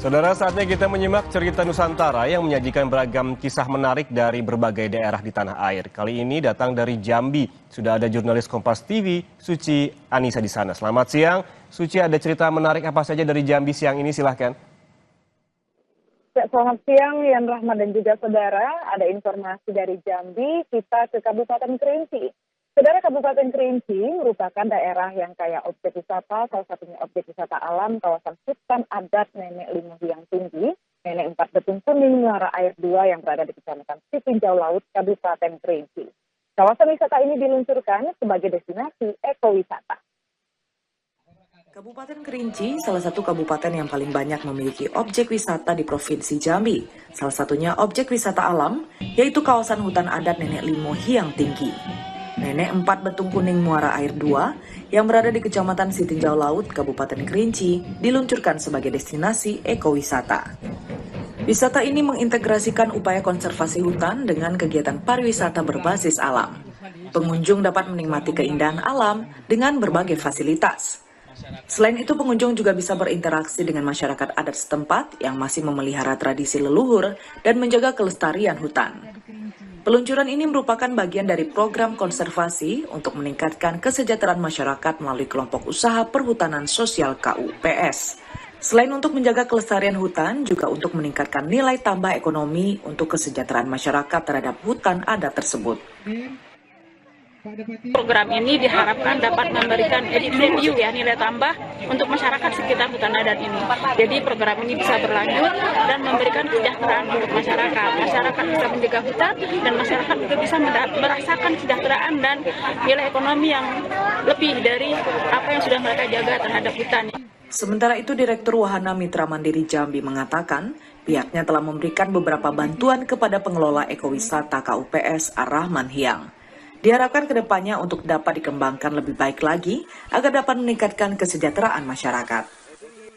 Saudara, saatnya kita menyimak cerita Nusantara yang menyajikan beragam kisah menarik dari berbagai daerah di tanah air. Kali ini datang dari Jambi. Sudah ada jurnalis Kompas TV, Suci Anissa di sana. Selamat siang. Suci, ada cerita menarik apa saja dari Jambi siang ini? Silahkan. Selamat siang, Yan Rahmat dan juga saudara. Ada informasi dari Jambi, kita ke Kabupaten Kerinci. Saudara, Kabupaten Kerinci merupakan daerah yang kaya objek wisata, salah satunya objek wisata alam kawasan hutan adat Nenek Limo Hyang Tinggi, Nenek Empat Betung Kuning, Muara Air 2 yang berada di Kecamatan Sitinjau Laut, Kabupaten Kerinci. Kawasan wisata ini diluncurkan sebagai destinasi ekowisata. Kabupaten Kerinci salah satu kabupaten yang paling banyak memiliki objek wisata di Provinsi Jambi. Salah satunya objek wisata alam, yaitu kawasan hutan adat Nenek Limo Hyang Tinggi. Nenek Empat Betung Kuning Muara Air 2 yang berada di Kecamatan Sitinjau Laut, Kabupaten Kerinci, diluncurkan sebagai destinasi ekowisata. Wisata ini mengintegrasikan upaya konservasi hutan dengan kegiatan pariwisata berbasis alam. Pengunjung dapat menikmati keindahan alam dengan berbagai fasilitas. Selain itu, pengunjung juga bisa berinteraksi dengan masyarakat adat setempat yang masih memelihara tradisi leluhur dan menjaga kelestarian hutan. Peluncuran ini merupakan bagian dari program konservasi untuk meningkatkan kesejahteraan masyarakat melalui kelompok usaha perhutanan sosial KUPS. Selain untuk menjaga kelestarian hutan, juga untuk meningkatkan nilai tambah ekonomi untuk kesejahteraan masyarakat terhadap hutan adat tersebut. Program ini diharapkan dapat memberikan added value ya, nilai tambah untuk masyarakat sekitar hutan adat ini. Jadi program ini bisa berlanjut dan memberikan kesejahteraan untuk masyarakat. Masyarakat bisa menjaga hutan dan masyarakat juga bisa merasakan kesejahteraan dan nilai ekonomi yang lebih dari apa yang sudah mereka jaga terhadap hutan. Sementara itu, Direktur Wahana Mitra Mandiri Jambi mengatakan pihaknya telah memberikan beberapa bantuan kepada pengelola ekowisata KUPS Ar-Rahman Hyang. Diharapkan kedepannya untuk dapat dikembangkan lebih baik lagi agar dapat meningkatkan kesejahteraan masyarakat.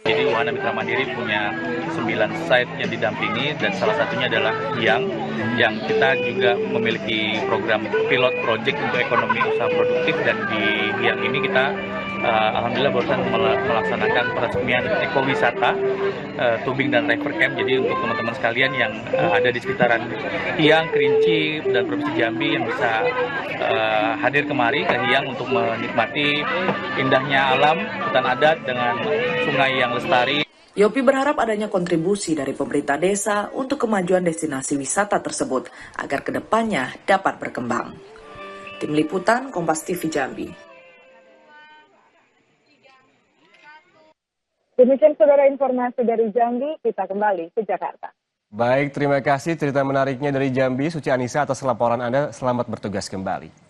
Jadi Wahana Mitra Mandiri punya 9 site yang didampingi dan salah satunya adalah Hyang, yang kita juga memiliki program pilot project untuk ekonomi usaha produktif, dan di Hyang ini kita alhamdulillah barusan melaksanakan peresmian ekowisata tubing dan river camp. Jadi untuk teman-teman sekalian yang ada di sekitaran Hyang, Kerinci, dan Provinsi Jambi yang bisa hadir kemari ke Hyang untuk menikmati indahnya alam hutan adat dengan sungai yang lestari. Yopi berharap adanya kontribusi dari pemerintah desa untuk kemajuan destinasi wisata tersebut agar kedepannya dapat berkembang. Tim Liputan Kompas TV Jambi. Demikian saudara informasi dari Jambi, kita kembali ke Jakarta. Baik, terima kasih cerita menariknya dari Jambi, Suci Anissa, atas laporan Anda. Selamat bertugas kembali.